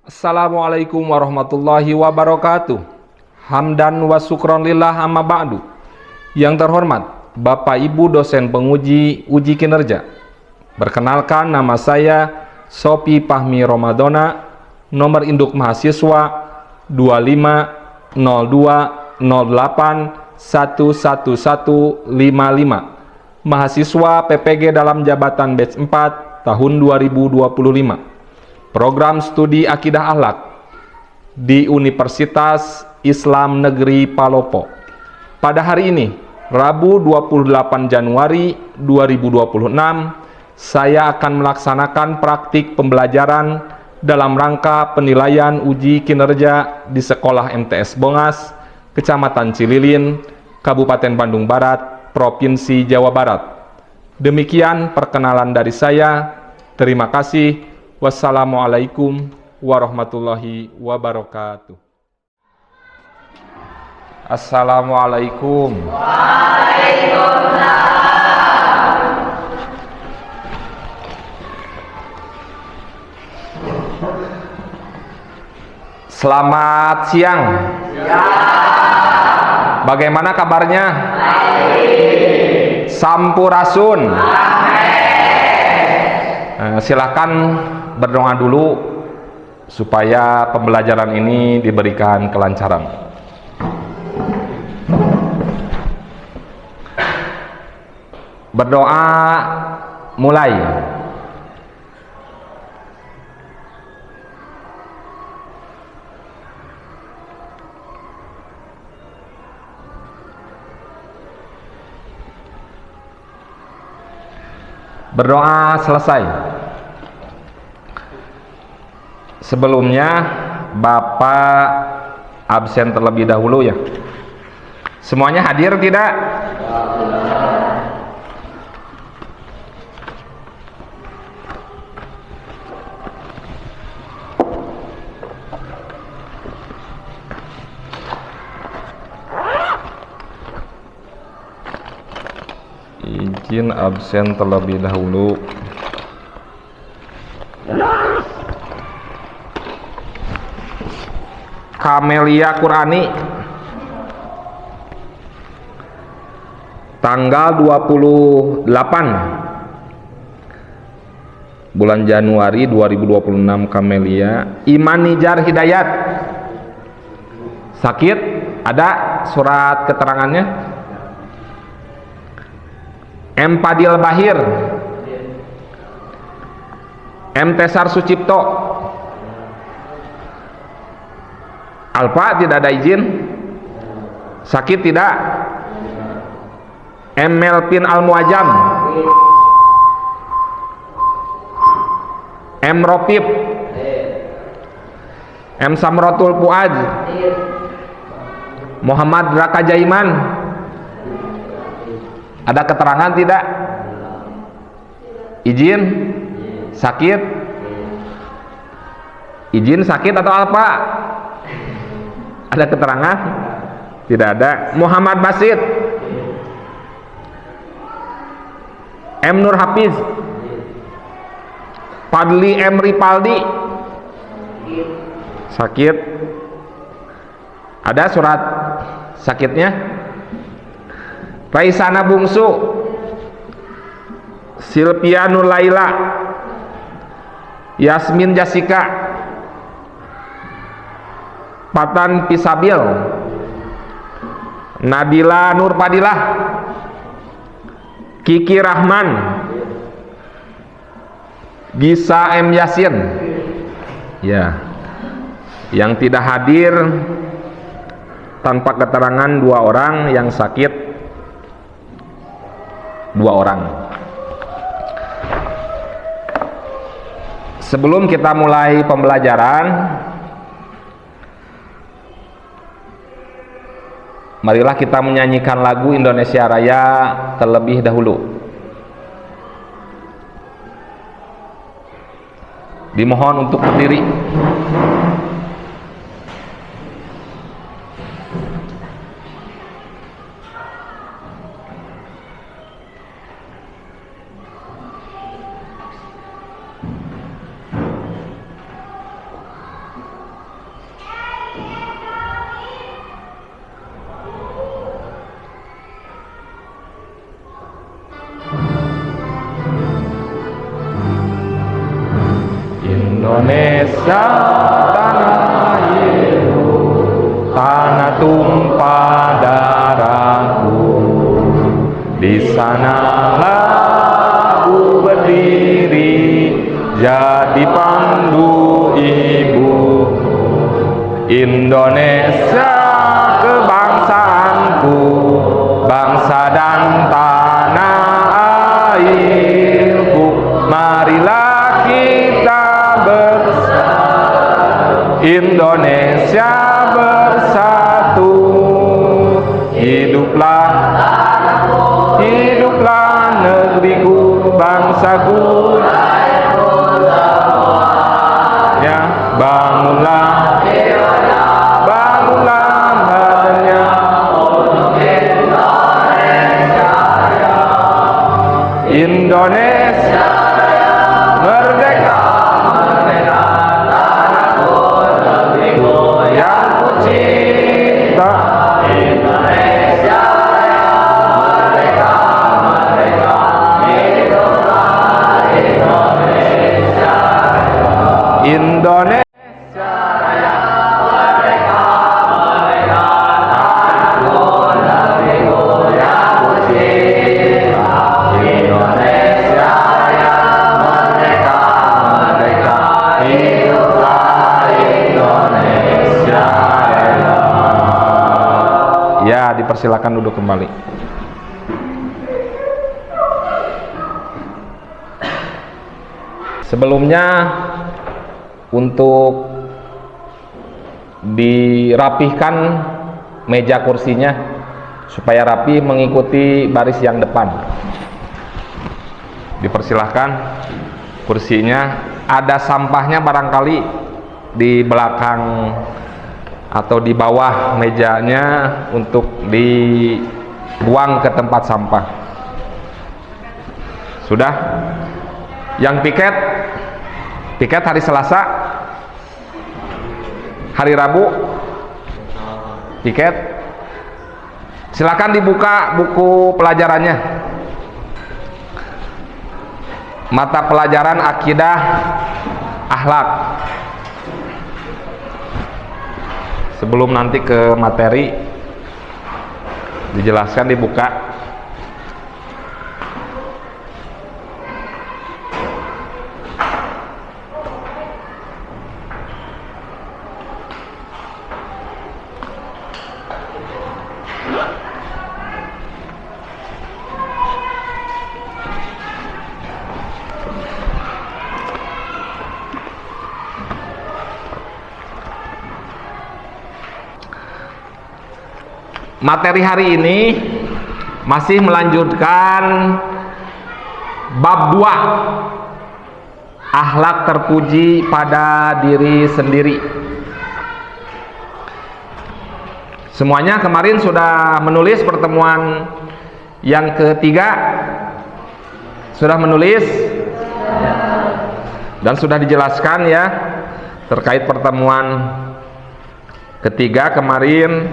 Assalamualaikum warahmatullahi wabarakatuh. Hamdan wa syukron lillah amma ba'du. Yang terhormat Bapak Ibu dosen penguji uji kinerja. Perkenalkan, nama saya Sopi Fahmi Romadona, nomor induk mahasiswa 250208111155. Mahasiswa PPG dalam jabatan batch 4 tahun 2025. Program studi Akidah Akhlak di Universitas Islam Negeri Palopo. Pada hari ini, Rabu 28 Januari 2026, saya akan melaksanakan praktik pembelajaran dalam rangka penilaian uji kinerja di Sekolah MTS Bongas, Kecamatan Cililin, Kabupaten Bandung Barat, Provinsi Jawa Barat. Demikian perkenalan dari saya. Terima kasih. Wassalamualaikum warahmatullahi wabarakatuh. Assalamualaikum. Waalaikumsalam. Selamat siang. Bagaimana kabarnya? Baik. Sampurasun. Silakan berdoa dulu supaya pembelajaran ini diberikan kelancaran. Berdoa mulai. Berdoa selesai. Sebelumnya Bapak absen terlebih dahulu ya. Semuanya hadir tidak? Izin absen terlebih dahulu. Kamelia Qurani, tanggal 28 bulan Januari 2026. Kamelia. Iman Nijar Hidayat, sakit? Ada surat keterangannya? M. Padil Bahir, M. Tesar Sucipto, Alfa tidak ada izin? Sakit tidak? M. Melvin Al-Muajam, M. Ropip, M. Samrotul Puad, Muhammad Raka Jaiman. Ada keterangan tidak? Izin? Sakit? Izin sakit atau apa? Ada keterangan? Tidak ada. Muhammad Basit, M. Nur Hafiz, Padli M. Ripaldi, sakit? Ada surat sakitnya? Raisana Bungsu, Silvia Nurlaila, Yasmin Jessica, Patan Pisabil, Nadila Nurpadilah, Kiki Rahman, Gisa M. Yasin. Ya, yang tidak hadir tanpa keterangan 2 orang, yang sakit 2 orang. Sebelum kita mulai pembelajaran, marilah kita menyanyikan lagu Indonesia Raya terlebih dahulu. Dimohon untuk berdiri. tanah airku, tanah tumpah darahku, di sanalah aku berdiri jadi pandu ibu. Indonesia kebangsaanku, bangsa dan tanah airku, marilah kita bersatu, Indonesia bersatu. Hiduplah, hiduplah negeriku, bangsaku, ya, bangunlah, bangunlah badannya Indonesia merdeka, merdeka, tanahku, negeriku yang ku cinta. Indonesia merdeka, merdeka, hiduplah Indonesia. Indonesia ya, dipersilakan duduk kembali. Sebelumnya untuk dirapihkan meja kursinya supaya rapi mengikuti baris yang depan. Dipersilahkan kursinya, ada sampahnya barangkali di belakang atau di bawah mejanya untuk dibuang ke tempat sampah. Sudah? Yang piket hari Selasa, hari Rabu piket. Silakan dibuka buku pelajarannya. Mata pelajaran akidah akhlak. Sebelum nanti ke materi, dijelaskan, dibuka. Materi hari ini masih melanjutkan bab 2, akhlak terpuji pada diri sendiri. Semuanya kemarin sudah menulis, pertemuan yang ketiga sudah menulis dan sudah dijelaskan ya terkait pertemuan ketiga kemarin.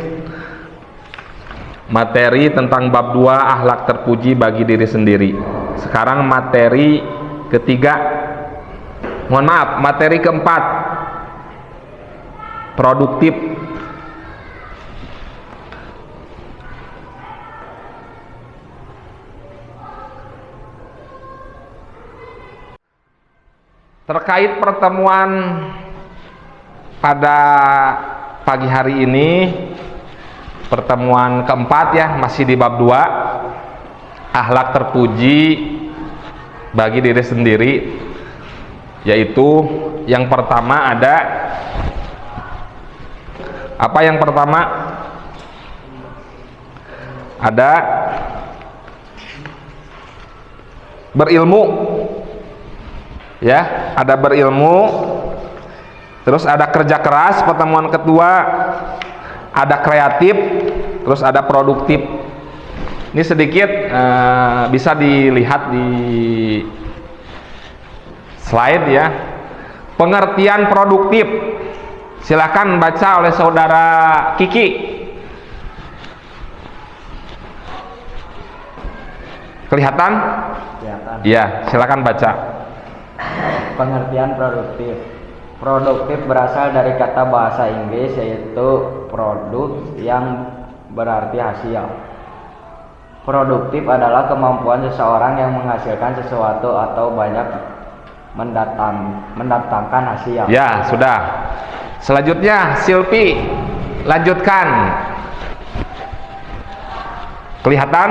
Materi tentang bab 2, akhlak terpuji bagi diri sendiri. Sekarang materi ketiga, mohon maaf, materi keempat, produktif. Terkait pertemuan pada pagi hari ini, pertemuan keempat ya, masih di bab 2, akhlak terpuji bagi diri sendiri, yaitu yang pertama ada apa? Yang pertama ada berilmu ya, ada berilmu, terus ada kerja keras. Pertemuan kedua ada kreatif, terus ada produktif. Ini sedikit bisa dilihat di slide ya. Pengertian produktif silakan baca oleh saudara Kiki. Kelihatan? Kelihatan. Ya, silakan baca. Pengertian produktif. Produktif berasal dari kata bahasa Inggris yaitu produk yang berarti hasil. Produktif adalah kemampuan seseorang yang menghasilkan sesuatu atau banyak mendatangkan hasil. Ya, sudah. Selanjutnya, Silpi, lanjutkan. Kelihatan?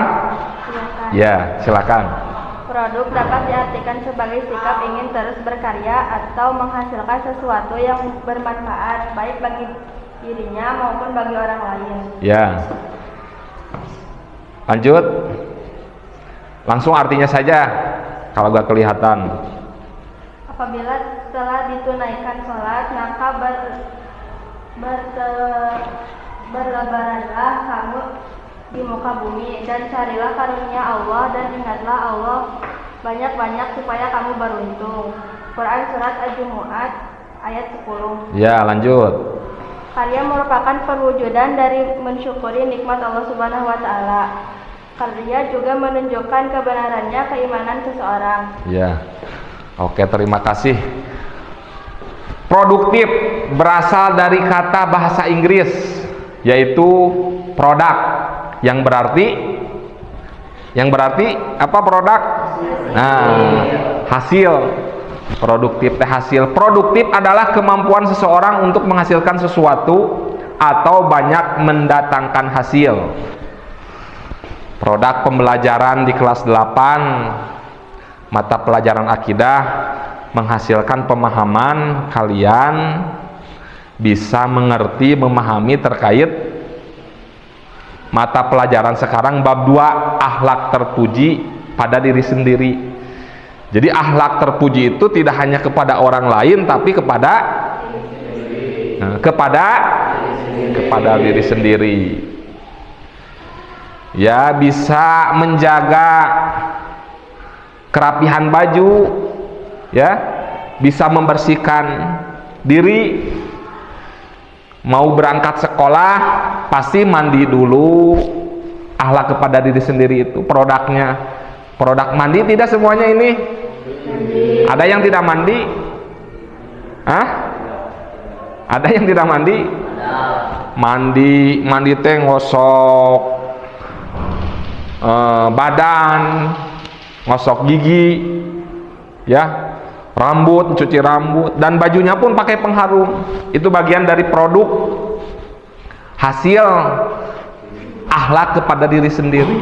Silakan. Ya, silakan. Produk dapat diartikan sebagai sikap ingin terus berkarya atau menghasilkan sesuatu yang bermanfaat baik bagi dirinya maupun bagi orang lain. Ya. Lanjut. Langsung artinya saja kalau gak kelihatan. Apabila telah ditunaikan sholat, maka berlebaranlah kamu di muka bumi dan carilah karunia Allah dan ingatlah Allah banyak-banyak supaya kamu beruntung. Quran Surat Al-Jumu'at ayat 10. Ya, lanjut. Karya merupakan perwujudan dari mensyukuri nikmat Allah Subhanahu wa Ta'ala. Karya juga menunjukkan kebenarannya keimanan seseorang. Ya. Oke, terima kasih. Produktif berasal dari kata bahasa Inggris yaitu produk yang berarti apa produk? Nah, hasil. Produktif teh hasil. Produktif adalah kemampuan seseorang untuk menghasilkan sesuatu atau banyak mendatangkan hasil. Produk pembelajaran di kelas 8 mata pelajaran akidah menghasilkan pemahaman kalian bisa mengerti, memahami terkait mata pelajaran sekarang bab 2 akhlak terpuji pada diri sendiri. Jadi akhlak terpuji itu tidak hanya kepada orang lain tapi kepada diri sendiri. Ya, bisa menjaga kerapihan baju, ya, bisa membersihkan diri. Mau berangkat sekolah pasti mandi dulu. Akhlak kepada diri sendiri itu produknya. Produk mandi tidak semuanya ini. Ada yang tidak mandi? Hah? Ada yang tidak mandi? Mandi teh ngosok badan, ngosok gigi, ya. Rambut, cuci rambut, dan bajunya pun pakai pengharum. Itu bagian dari produk hasil akhlak kepada diri sendiri.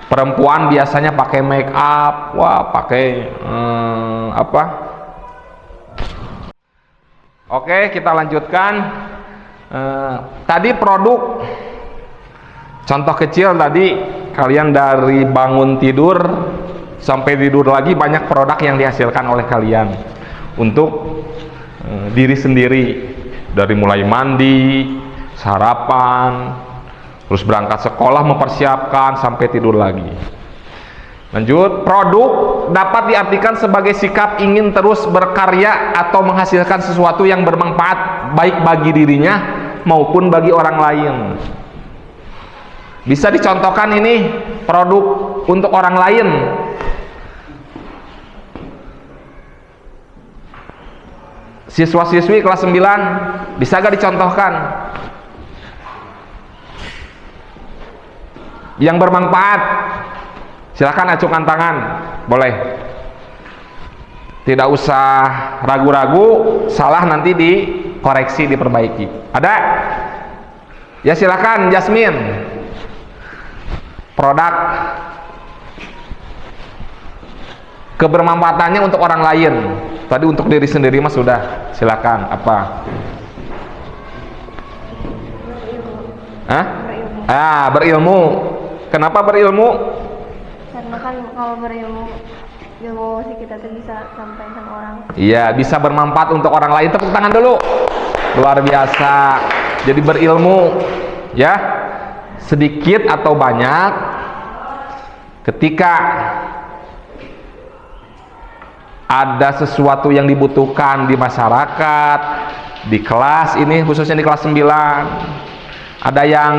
Perempuan biasanya pakai make up, pakai apa? Oke, kita lanjutkan. Tadi produk, contoh kecil tadi, kalian dari bangun tidur sampai tidur lagi banyak produk yang dihasilkan oleh kalian untuk diri sendiri, dari mulai mandi, sarapan, terus berangkat sekolah, mempersiapkan sampai tidur lagi. Lanjut, produk dapat diartikan sebagai sikap ingin terus berkarya atau menghasilkan sesuatu yang bermanfaat baik bagi dirinya maupun bagi orang lain. Bisa dicontohkan ini produk untuk orang lain. Siswa-siswi kelas 9 bisa gak dicontohkan yang bermanfaat? Silakan acungkan tangan, boleh. Tidak usah ragu-ragu, salah nanti dikoreksi, diperbaiki. Ada? Ya silakan, Jasmine. Produk kebermanfaatannya untuk orang lain. Tadi untuk diri sendiri mas sudah. Silakan, apa? Hah? Berilmu. Kenapa berilmu? Karena kan kalau berilmu, ilmu sih kita tuh bisa sampaikan sama orang. Iya, bisa bermanfaat untuk orang lain. Tepuk tangan dulu. Luar biasa. Jadi berilmu, ya, sedikit atau banyak, ketika ada sesuatu yang dibutuhkan di masyarakat, di kelas ini, khususnya di kelas 9, ada yang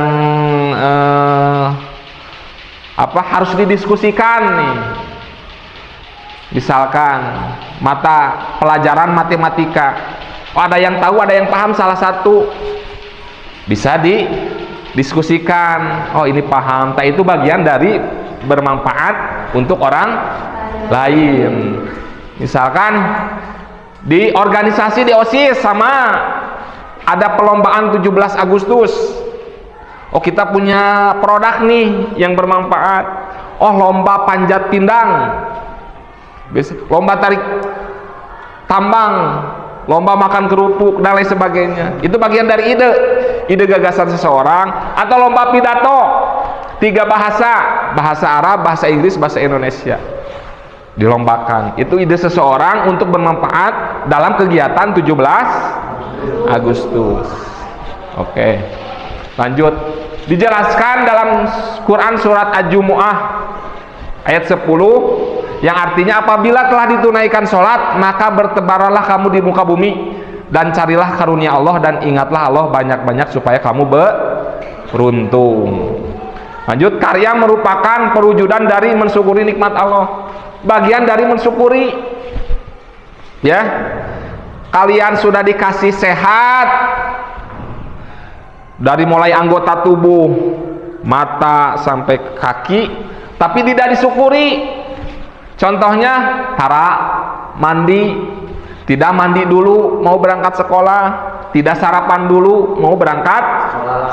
harus didiskusikan nih, Misalkan mata pelajaran matematika, ada yang tahu, ada yang paham salah satu, bisa didiskusikan. Oh ini paham, itu bagian dari bermanfaat untuk orang lain. Misalkan di organisasi, di OSIS, sama ada perlombaan 17 Agustus. Oh kita punya produk nih yang bermanfaat. Oh lomba panjat pindang, lomba tarik tambang, lomba makan kerupuk dan lain sebagainya. Itu bagian dari ide gagasan seseorang. Atau lomba pidato 3 bahasa Arab, bahasa Inggris, bahasa Indonesia dilombakan. Itu ide seseorang untuk bermanfaat dalam kegiatan 17 Agustus. Oke, lanjut. Dijelaskan dalam Quran surat Al-Jumu'ah ayat 10 yang artinya, apabila telah ditunaikan sholat maka bertebaranlah kamu di muka bumi dan carilah karunia Allah dan ingatlah Allah banyak-banyak supaya kamu beruntung. Lanjut, karya merupakan perwujudan dari mensyukuri nikmat Allah, bagian dari mensyukuri. Ya, kalian sudah dikasih sehat dari mulai anggota tubuh, mata sampai kaki, tapi tidak disyukuri. Contohnya, cara mandi, tidak mandi dulu mau berangkat sekolah, tidak sarapan dulu mau berangkat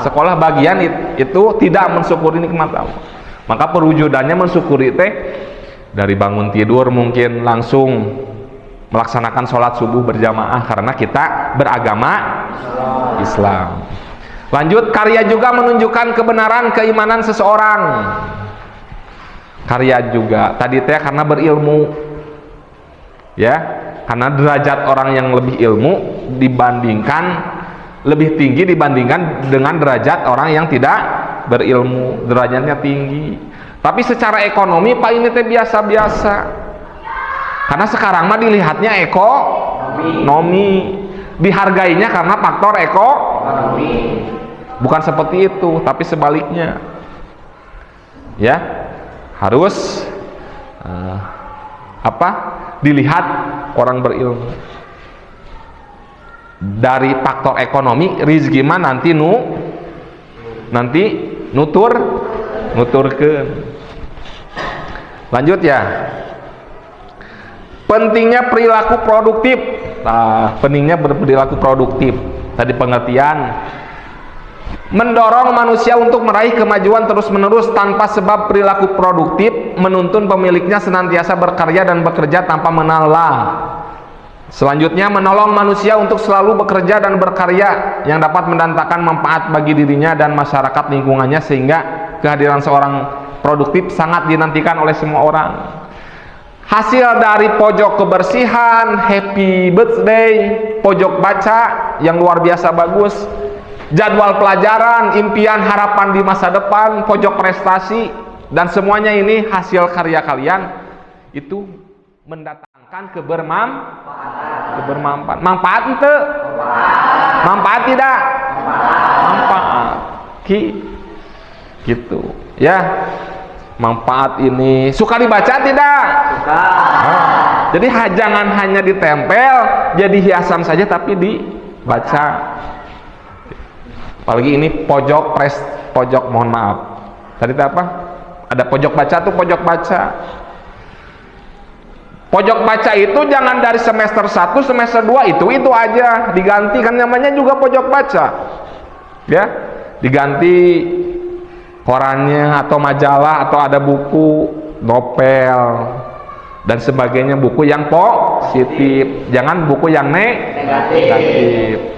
sekolah, bagian itu tidak mensyukuri nikmat Allah. Maka perwujudannya mensyukuri dari bangun tidur mungkin langsung melaksanakan sholat subuh berjamaah karena kita beragama Islam. Lanjut, karya juga menunjukkan kebenaran keimanan seseorang. Karya juga tadi karena berilmu, ya, karena derajat orang yang lebih ilmu lebih tinggi dibandingkan dengan derajat orang yang tidak berilmu, derajatnya tinggi. Tapi secara ekonomi Pak ini biasa-biasa, karena sekarang mah dilihatnya ekonomi, dihargainya karena faktor ekonomi. Bukan seperti itu, tapi sebaliknya. Ya, harus dilihat orang berilmu. Dari faktor ekonomi, rizki mah nanti nuturkeun. Lanjut ya. Pentingnya perilaku produktif. Pentingnya berperilaku produktif. Tadi pengertian mendorong manusia untuk meraih kemajuan terus-menerus tanpa sebab. Perilaku produktif menuntun pemiliknya senantiasa berkarya dan bekerja tanpa mengalah. Selanjutnya, menolong manusia untuk selalu bekerja dan berkarya yang dapat mendatangkan manfaat bagi dirinya dan masyarakat lingkungannya, sehingga kehadiran seorang produktif sangat dinantikan oleh semua orang. Hasil dari pojok kebersihan, happy birthday, pojok baca yang luar biasa bagus, jadwal pelajaran, impian harapan di masa depan, pojok prestasi, dan semuanya ini hasil karya kalian itu mendatangkan kebermanfaatan. Manfaat ente? Manfaat tidak? Manfaat. Gitu. Ya. Manfaat ini suka dibaca tidak? Suka. Jadi jangan hanya ditempel jadi hiasan saja, tapi dibaca. Apalagi ini pojok mohon maaf. Tadi apa? Ada pojok baca tuh, pojok baca. Pojok baca itu jangan dari semester 1, semester 2 itu aja, diganti, kan namanya juga pojok baca. Ya, diganti korannya atau majalah atau ada buku, novel dan sebagainya, buku yang positif, jangan buku yang negatif.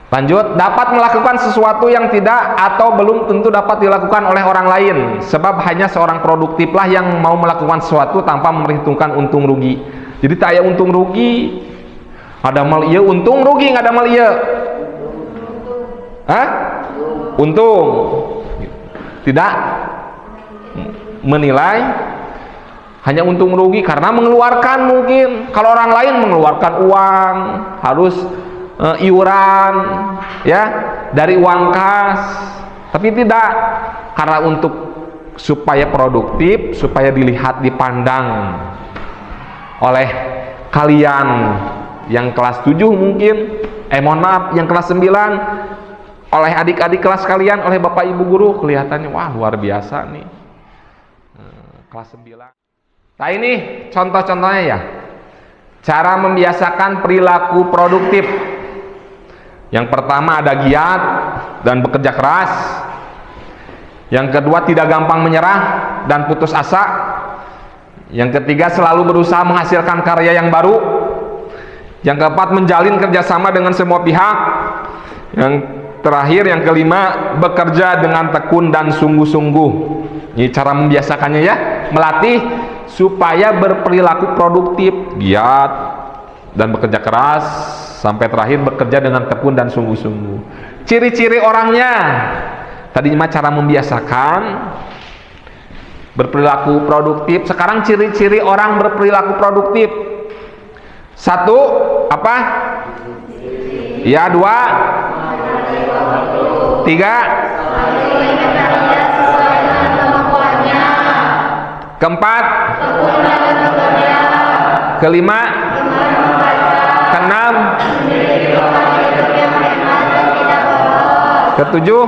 Lanjut, dapat melakukan sesuatu yang tidak atau belum tentu dapat dilakukan oleh orang lain, sebab hanya seorang produktiflah yang mau melakukan sesuatu tanpa memperhitungkan untung rugi. Jadi tak ada untung rugi, ada mal iya untung rugi, nggak ada mal iya untung, tidak menilai hanya untung rugi karena mengeluarkan. Mungkin kalau orang lain mengeluarkan uang harus iuran ya dari uang kas, tapi tidak, karena untuk supaya produktif, supaya dilihat, dipandang oleh kalian yang kelas 7 mungkin, mohon maaf, yang kelas 9, oleh adik-adik kelas kalian, oleh bapak ibu guru, kelihatannya wah luar biasa nih. Kelas 9. Nah ini contoh-contohnya ya, cara membiasakan perilaku produktif. Yang pertama ada giat dan bekerja keras. Yang kedua tidak gampang menyerah dan putus asa. Yang ketiga selalu berusaha menghasilkan karya yang baru. Yang keempat menjalin kerjasama dengan semua pihak. Yang terakhir, yang kelima, bekerja dengan tekun dan sungguh-sungguh. Ini cara membiasakannya ya, melatih supaya berperilaku produktif, giat dan bekerja keras, sampai terakhir bekerja dengan tekun dan sungguh-sungguh. Ciri-ciri orangnya, tadi mah cara membiasakan berperilaku produktif. Sekarang ciri-ciri orang berperilaku produktif. 1, apa? Ya, 2, 3, keempat, kelima, keenam, ketujuh,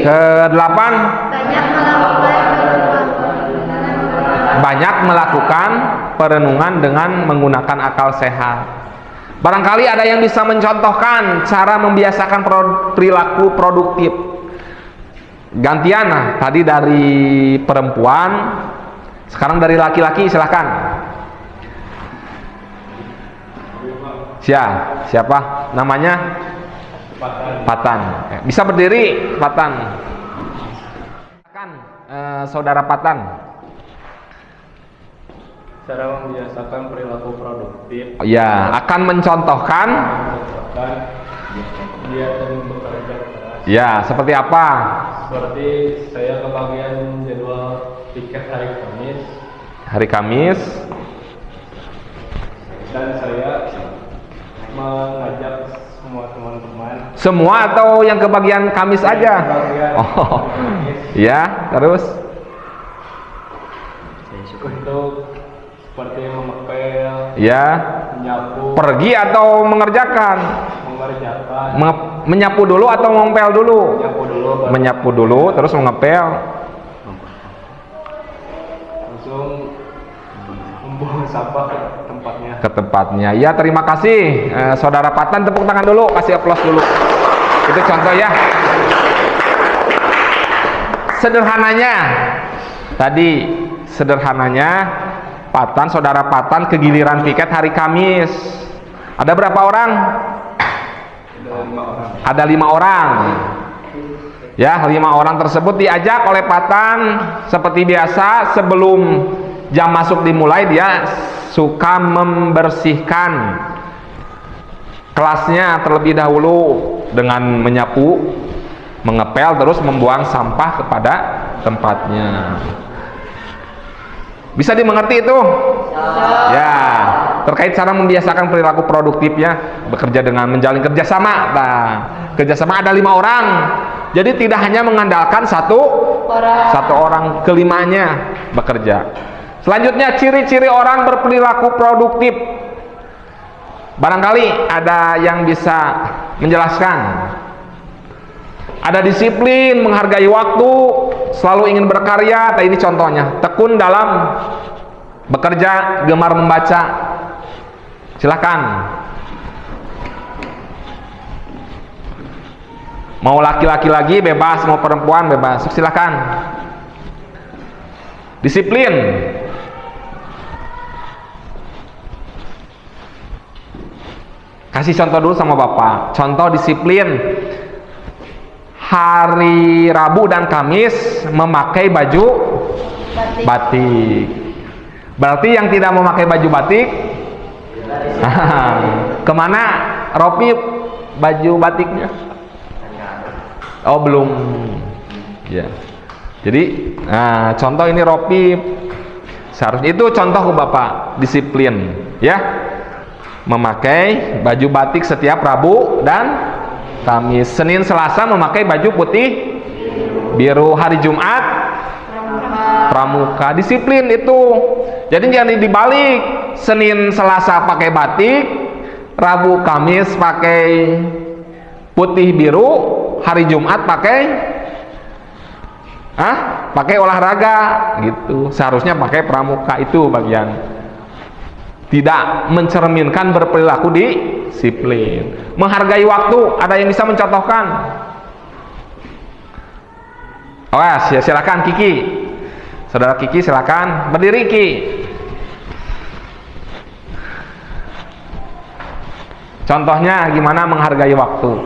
kedelapan, banyak melakukan perenungan dengan menggunakan akal sehat. Barangkali ada yang bisa mencontohkan cara membiasakan perilaku produktif. Gantian, nah, tadi dari perempuan, sekarang dari laki-laki, silahkan. Siapa? Namanya? Patan. Bisa berdiri, Patan. Saudara Patan. Cara membiasakan perilaku produktif. Ya, akan mencontohkan. Dia bekerja keras. Ya, seperti apa? Seperti saya kebagian jadwal tiket hari Kamis. Hari Kamis. Dan saya mengajak semua teman-teman. Semua atau yang kebagian Kamis aja? Oh, ya, terus? Untuk seperti mengepel, Ya, menyapu, pergi atau mengerjakan? mengerjakan, Menyapu dulu atau ngepel dulu? menyapu dulu, baru Menyapu dulu, terus mengepel. langsung membuang sampah ke tempatnya. Ke tempatnya. Ya, terima kasih, saudara Patan, tepuk tangan dulu, kasih aplaus dulu. Itu contoh ya. Sederhananya, tadi sederhananya Patan, saudara Patan kegiliran piket hari Kamis. Ada berapa orang? Ada 5 orang. Ya, 5 orang tersebut diajak oleh Patan seperti biasa. Sebelum jam masuk dimulai, dia suka membersihkan kelasnya terlebih dahulu dengan menyapu, mengepel, terus membuang sampah kepada tempatnya. Bisa dimengerti itu? Ya, terkait cara membiasakan perilaku produktifnya, bekerja dengan menjalin kerjasama. Nah, kerjasama ada 5 orang, jadi tidak hanya mengandalkan satu orang, kelimanya bekerja. Selanjutnya, ciri-ciri orang berperilaku produktif. Barangkali ada yang bisa menjelaskan. Ada disiplin, menghargai waktu, selalu ingin berkarya. Nah, ini contohnya. Tekun dalam bekerja, gemar membaca. Silakan. Mau laki-laki lagi bebas, mau perempuan bebas. Silakan. Disiplin. Kasih contoh dulu sama Bapak. Contoh disiplin. Hari Rabu dan Kamis memakai baju batik. Berarti yang tidak memakai baju batik kemana Ropi baju batiknya? Oh, belum. Ya. Jadi contoh ini Ropi seharusnya itu contoh ke Bapak, disiplin ya, memakai baju batik setiap Rabu dan Kamis. Senin Selasa memakai baju putih biru. Hari Jumat pramuka. Disiplin itu. Jadi jangan dibalik. Senin Selasa pakai batik, Rabu Kamis pakai putih biru, hari Jumat pakai pakai olahraga gitu. Seharusnya pakai pramuka. Itu bagian tidak mencerminkan berperilaku disiplin. Menghargai waktu. Ada yang bisa mencontohkan? Silakan Kiki. Saudara Kiki silakan berdiri Ki. Contohnya gimana menghargai waktu?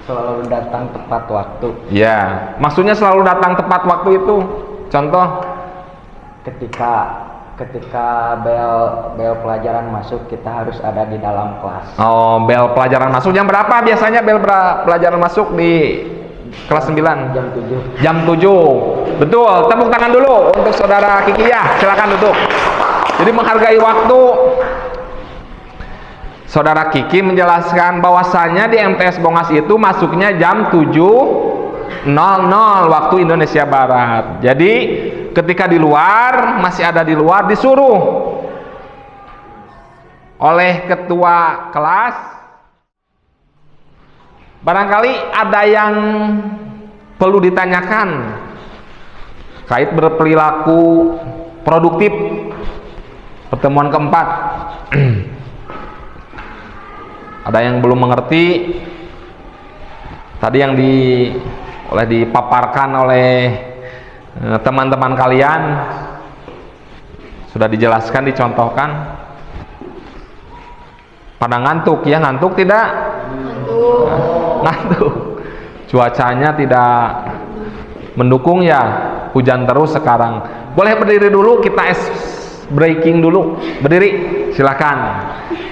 Selalu datang tepat waktu. Ya, maksudnya selalu datang tepat waktu itu. Contoh, ketika bel pelajaran masuk, kita harus ada di dalam kelas. oh, bel pelajaran masuk jam berapa biasanya bel pelajaran masuk di kelas 9? Jam 7. Jam 7. Betul, tepuk tangan dulu untuk saudara Kiki ya. Silakan duduk. Jadi menghargai waktu. Saudara Kiki menjelaskan bahwasanya di MTS Bongas itu masuknya jam 7.00 waktu Indonesia Barat. Jadi ketika di luar, masih ada di luar, disuruh oleh ketua kelas. Barangkali ada yang perlu ditanyakan kait berperilaku produktif. Pertemuan keempat. Ada yang belum mengerti tadi yang dipaparkan oleh teman-teman kalian, sudah dijelaskan, dicontohkan. Pada ngantuk ya? Ngantuk tidak? Ngantuk. Cuacanya tidak mendukung ya, hujan terus sekarang. Boleh berdiri dulu, kita breaking dulu. Berdiri, silakan.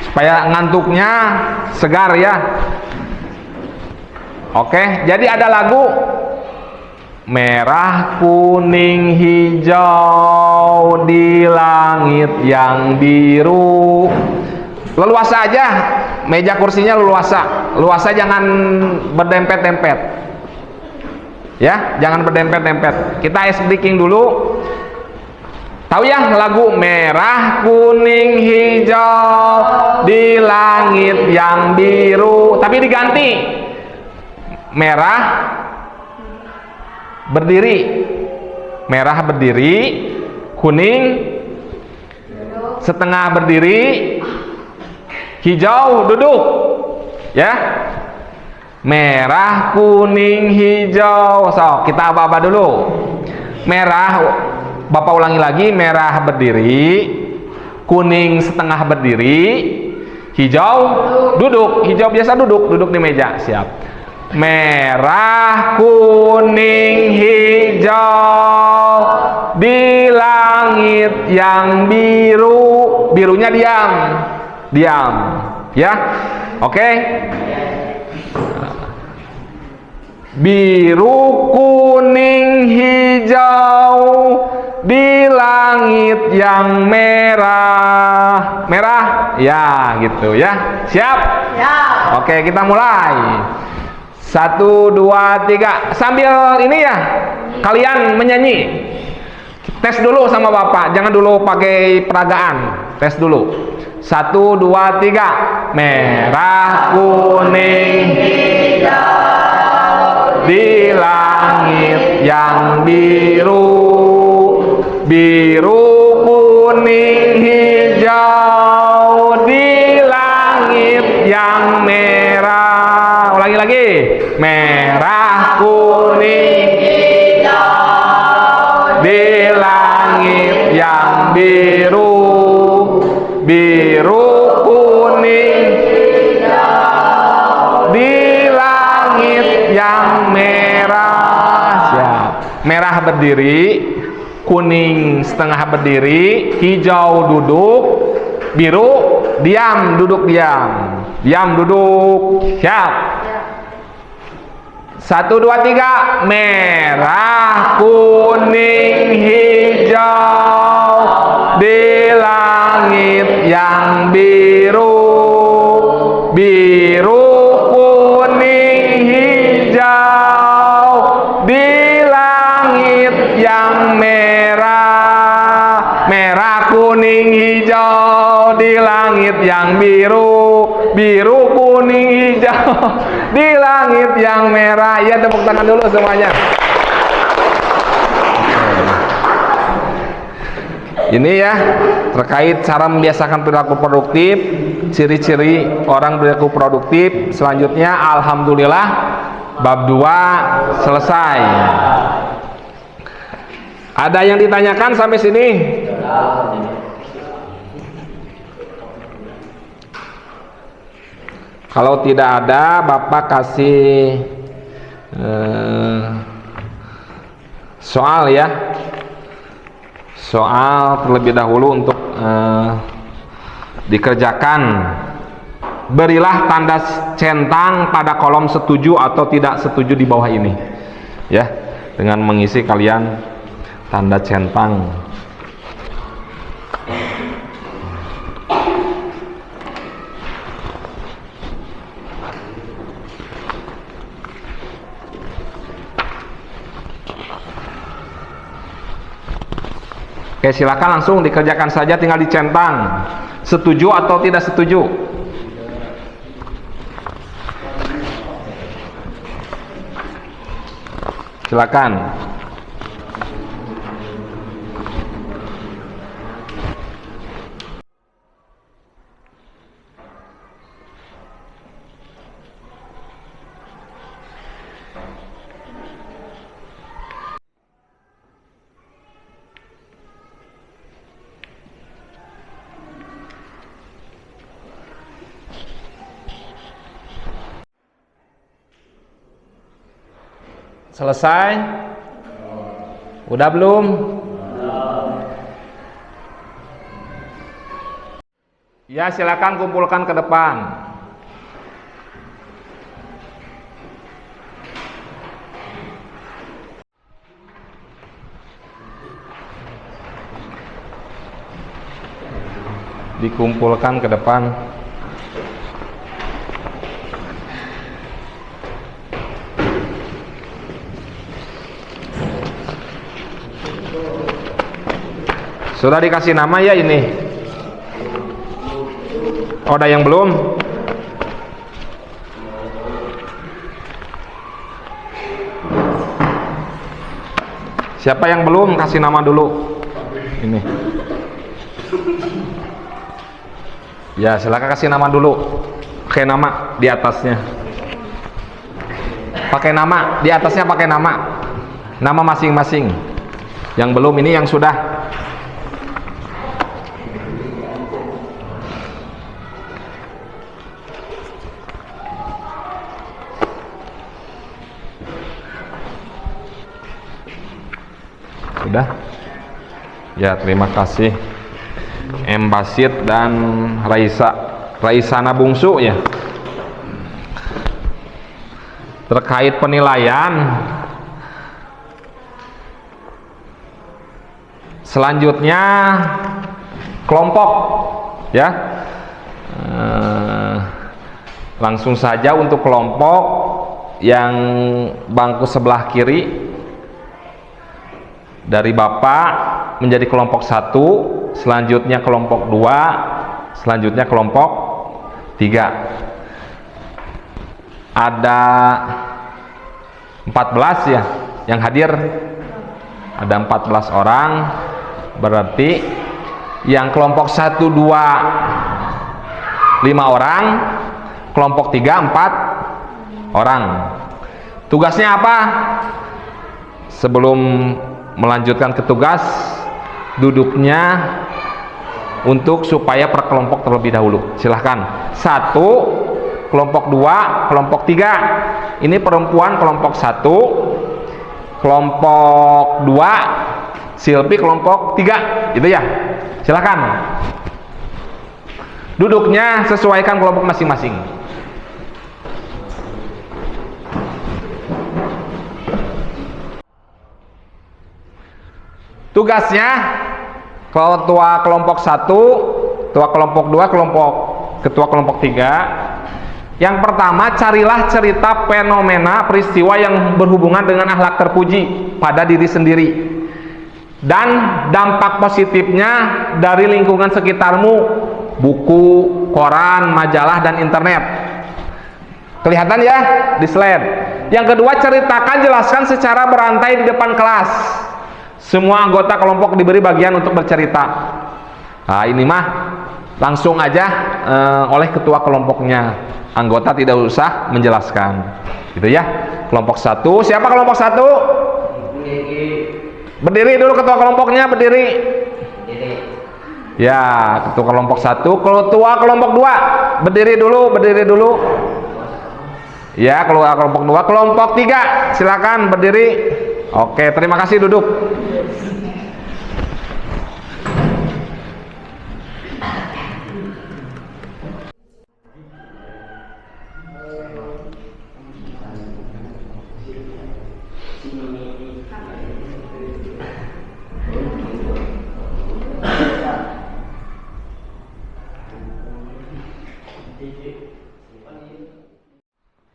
Supaya ngantuknya segar ya. Oke, jadi ada lagu merah, kuning, hijau di langit yang biru. Leluasa aja, meja kursinya leluasa. Leluasa, jangan berdempet-dempet. Ya, jangan berdempet-dempet. Kita ice breaking dulu. Tahu ya lagu merah, kuning, hijau di langit yang biru, tapi diganti. Merah berdiri, merah berdiri, kuning setengah berdiri, hijau duduk. Ya. Merah, kuning, hijau. So, kita apa-apa dulu. Merah, Bapak ulangi lagi, merah berdiri, kuning setengah berdiri, hijau duduk. Hijau biasa duduk di meja. Siap. Merah, kuning, hijau di langit yang biru. Birunya diam. Diam. Ya. Oke. Biru, kuning, hijau di langit yang merah. Merah? Ya, gitu ya. Siap? Ya. Oke, kita mulai. 1, 2, 3. Sambil ini ya, kalian menyanyi. Tes dulu sama Bapak, jangan dulu pakai peragaan. Tes dulu. 1, 2, 3. Merah, kuning, hijau di langit yang biru. Biru, kuning, hijau di langit yang merah. Ulangi lagi. Merah, kuning, hijau di langit yang biru. Biru, kuning, hijau di langit yang merah. Siap. Merah berdiri, kuning setengah berdiri, hijau duduk, biru diam, duduk diam. Diam, duduk. Siap. 1, 2, 3. Merah, kuning, hijau di langit yang biru. Biru, kuning, hijau di langit langit yang biru, biru kuning hijau, di langit yang merah. Ya, tepuk tangan dulu semuanya. Ini ya terkait cara membiasakan perilaku produktif, ciri-ciri orang perilaku produktif. Selanjutnya alhamdulillah bab 2 selesai. Ada yang ditanyakan sampai sini? Kalau tidak ada, Bapak kasih soal ya. Soal terlebih dahulu untuk dikerjakan. Berilah tanda centang pada kolom setuju atau tidak setuju di bawah ini. Ya, dengan mengisi kalian tanda centang. Oke, silakan langsung dikerjakan saja, tinggal dicentang. Setuju atau tidak setuju? Silakan. Selesai? Udah belum? Ya, silakan kumpulkan ke depan. Dikumpulkan ke depan. Sudah dikasih nama ya ini? Oh, ada yang belum? Siapa yang belum? Kasih nama dulu. Ini. Ya, silakan kasih nama dulu. Pakai nama di atasnya. Pakai nama di atasnya, pakai nama. Nama masing-masing. Yang belum ini yang sudah. Sudah? Ya, terima kasih M. Basit dan Raisana Bungsu ya. Terkait penilaian, selanjutnya kelompok ya. Langsung saja untuk kelompok yang bangku sebelah kiri dari Bapak menjadi kelompok 1, selanjutnya kelompok 2, selanjutnya kelompok 3. Ada 14 ya yang hadir. Ada 14 orang. Berarti yang kelompok 1, 2 5 orang, kelompok 3 4 orang. Tugasnya apa? Sebelum melanjutkan ke tugas, duduknya untuk supaya per kelompok terlebih dahulu. Silahkan. 1 kelompok 2 kelompok 3. Ini perempuan kelompok 1, kelompok 2 Silpi kelompok 3, gitu ya. Silahkan. Duduknya sesuaikan kelompok masing-masing. Tugasnya ketua kelompok 1, ketua kelompok 2, ketua kelompok 3. Yang pertama, carilah cerita fenomena peristiwa yang berhubungan dengan akhlak terpuji pada diri sendiri dan dampak positifnya dari lingkungan sekitarmu buku, koran, majalah, dan internet. Kelihatan ya di slide. Yang kedua, ceritakan, jelaskan secara berantai di depan kelas. Semua anggota kelompok diberi bagian untuk bercerita. Nah, ini mah langsung aja oleh ketua kelompoknya. Anggota tidak usah menjelaskan. Gitu ya. Kelompok 1. Siapa kelompok 1? Berdiri dulu ketua kelompoknya, berdiri. Ya, ketua kelompok 1. Ketua kelompok 2, berdiri dulu, berdiri dulu. Ya, keluar kelompok 2. Kelompok 3, silakan berdiri. Oke, terima kasih, duduk.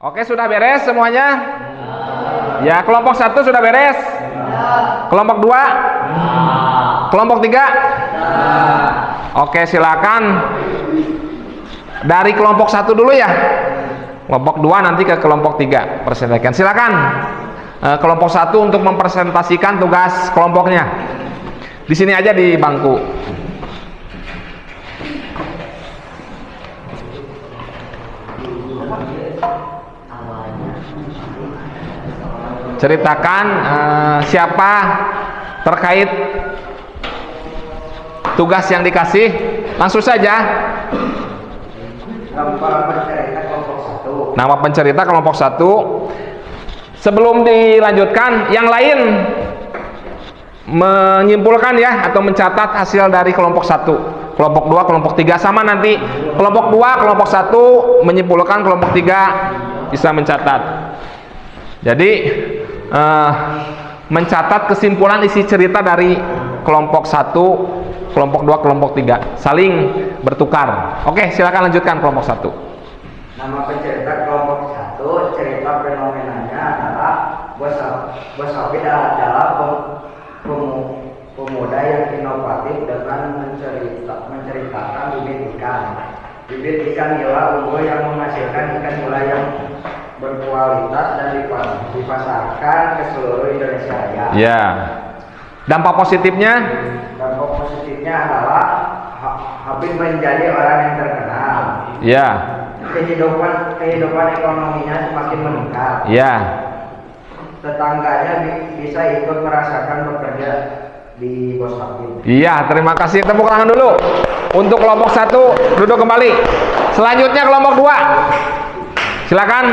Oke, sudah beres semuanya? Ya, kelompok 1 sudah beres? Kelompok 2? Kelompok 3? Oke, silakan. Dari kelompok 1 dulu ya. Kelompok 2 nanti ke kelompok 3 presentasikan. Silakan. Kelompok 1 untuk mempresentasikan tugas kelompoknya. Di sini aja di bangku. Ceritakan siapa terkait tugas yang dikasih, langsung saja. Nama pencerita kelompok 1. Sebelum dilanjutkan, yang lain menyimpulkan ya atau mencatat hasil dari kelompok 1. Kelompok 2, kelompok 3 sama nanti. Kelompok 2, kelompok 1 menyimpulkan, kelompok 3 bisa mencatat. Jadi mencatat kesimpulan isi cerita dari kelompok 1, kelompok 2, kelompok 3, saling bertukar. Oke, silakan lanjutkan kelompok 1. Nama pencerita kelompok 1, cerita fenomenanya adalah Bos Hafid adalah pemuda yang inovatif dengan menceritakan bibit ikan. Bibit ikan nila unggul yang menghasilkan ikan nila yang berkualitas dan dipasarkan ke seluruh Indonesia Raya. Ya. Dampak positifnya? Dampak positifnya adalah Habib menjadi orang yang terkenal. Ya. Kehidupan ekonominya semakin meningkat. Ya. Tetangganya bisa ikut merasakan bekerja di Bos Habib. Iya, terima kasih. Tepuk tangan dulu. Untuk kelompok 1 duduk kembali. Selanjutnya kelompok 2. Silakan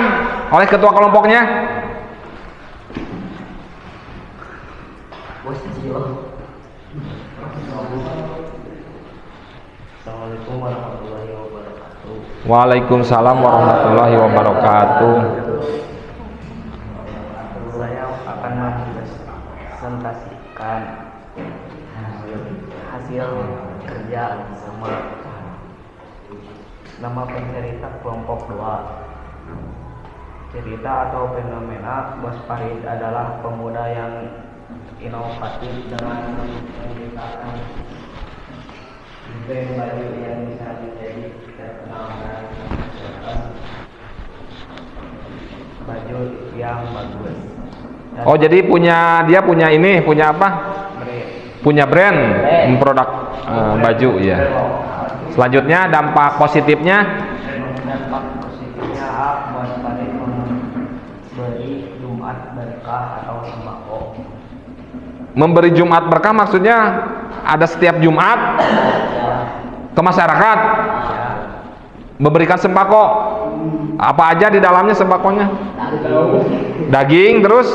oleh ketua kelompoknya. Assalamualaikum warahmatullahi wabarakatuh. Waalaikumsalam warahmatullahi wabarakatuh. Saya akan mempresentasikan hasil kerja sama nama pencerita kelompok 2. Cerita atau fenomena Bos Farid adalah pemuda yang inovatif dengan menceritakan brand baju yang bisa menjadi terkenal dan menghasilkan baju yang bagus. Dan Oh, jadi dia punya ini, punya apa? Punya brand produk baju ya. Selanjutnya dampak positifnya? dampak positifnya Bos Farid memberi Jumat berkah atau sembako. Memberi Jumat berkah maksudnya ada setiap Jumat ke masyarakat memberikan sembako. Apa aja di dalamnya sembakonya? Daging, terus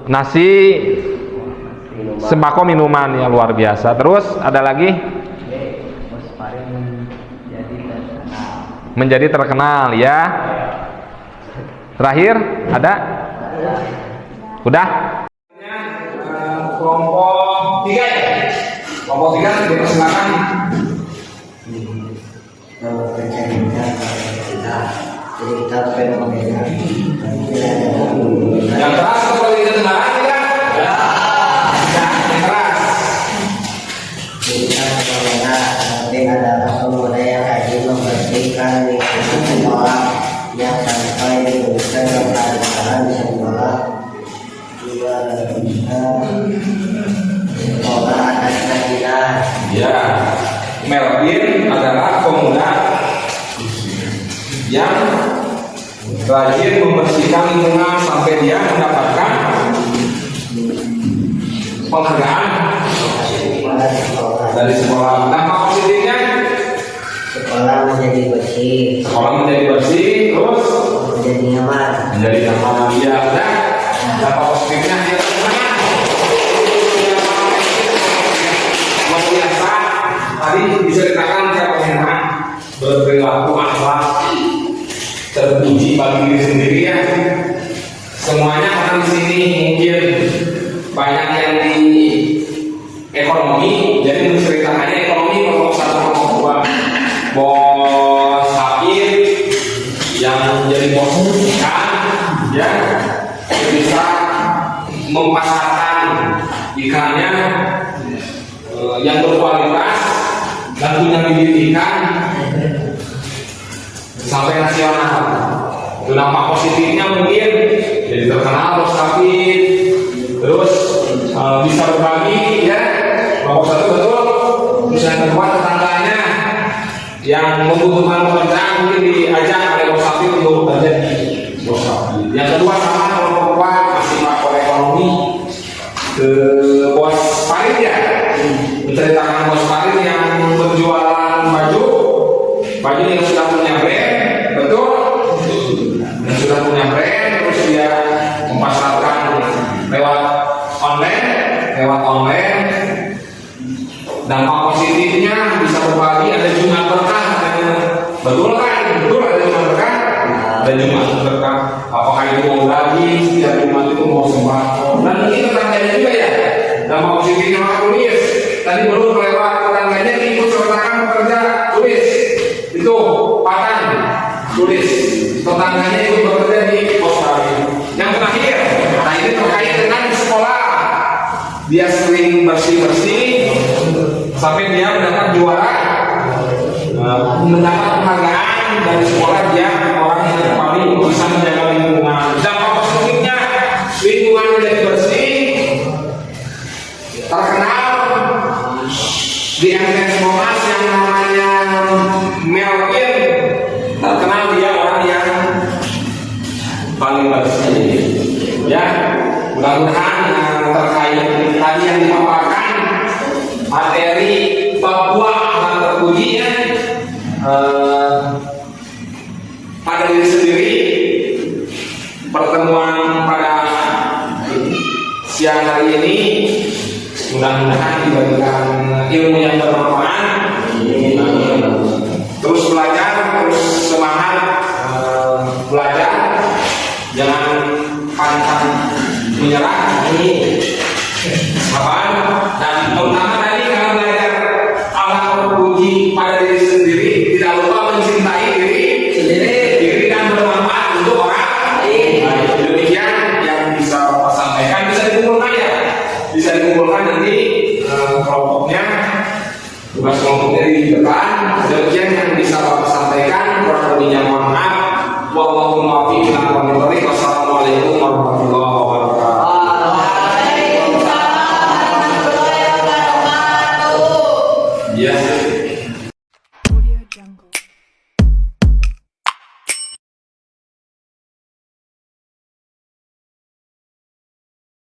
nasi, sembako minuman ya, luar biasa. Terus ada lagi? Bos Farid Menjadi terkenal ya. Terakhir ada? Udah? Kelompok 3 ya? Kelompok 3 dipersilakan. cerita fenomena Yang keras seperti kedengaran tidak? Ya. Yang keras. cerita fenomena penting adalah pemuda yang rajin membersihkan lingkungan sekolah yang sampai diberikan kepada di sekolah juga sekolah atas keinginan. Ya, Melvin adalah pemuda yang rajin membersihkan lingkungan sampai dia mendapatkan penghargaan dari sekolah. Dampak positifnya Sekolah menjadi bersih, sekolah menjadi bersih, terus menjadi nyaman. menjadi nyaman. Ya, dan dampak positifnya dia luar biasa. Tadi diceritakan bagaimana berperilaku akhlak terpuji bagi diri sendiri ya. Semuanya orang di sini mungkin banyak yang di ekonomi, jadi menceritakannya ekonomi kelompok 1 kelompok 2. Bos Habib yang menjadi bos ikan ya bisa memasarkan ikannya yang berkualitas dan punya bibit ikan sampai nasional. Itu dampak positifnya mungkin jadi terkenal bos Habib, terus bisa berbagi ya. Kelompok 1 betul. Terus yang kedua tetangganya yang membutuhkan pekerjaan mungkin diajak oleh bos Habib untuk bekerja di bos Habib. Yang kedua sama kelompok 2 masih faktor ekonomi ke bos Farid ya, menceritakan bos Farid yang berjualan baju yang sudah punya brand, betul, yang sudah punya brand, terus dia memasarkan lewat online. Dampak positifnya bisa berbagi, ada Jumat berkah, betul ada Jumat berkah, ada Jumat berkah. Apakah itu mau lagi setiap Jumat itu mau sembako, dan ini tetangganya juga ya. Dampak positifnya maka tulis. Tadi belum lewat tetangganya ikut sertakan bekerja, tulis. Itu Patan, tulis. Tetangganya ikut bekerja di Australia. Yang terakhir, nah ini terkait dengan sekolah. Dia sering bersih sampai dia mendapat juara, mendapat penghargaan dari sekolah. Dia orang yang paling bisa menjaga lingkungan. Dampak positifnya lingkungan menjadi bersih, terkenal di MTS Monas yang namanya Melvin, terkenal dia orang yang paling bersih ya. Mudah-mudahan terkait tadi yang dipaparkan materi Papua akan terpuji ya, pada diri sendiri. Pertemuan pada siang hari ini mudah-mudahan diberikan ilmu yang bermanfaat. Terus belajar, terus semangat belajar, jangan pantang menyerah. Ini apaan? Dan terutama tadi kalau belajar Allah terpuji pada diri sendiri, tidak lupa mencintai diri sendiri dan bermanfaat untuk orang lain. Demikian yang bisa Bapak sampaikan, bisa dikumpulkan ya, bisa dikumpulkan nanti kelompoknya, tugas kelompoknya di depan. Demikian yang bisa Bapak sampaikan, kurang lebihnya mohon maaf. Wallahul muwaffiq ila aqwamit thoriq.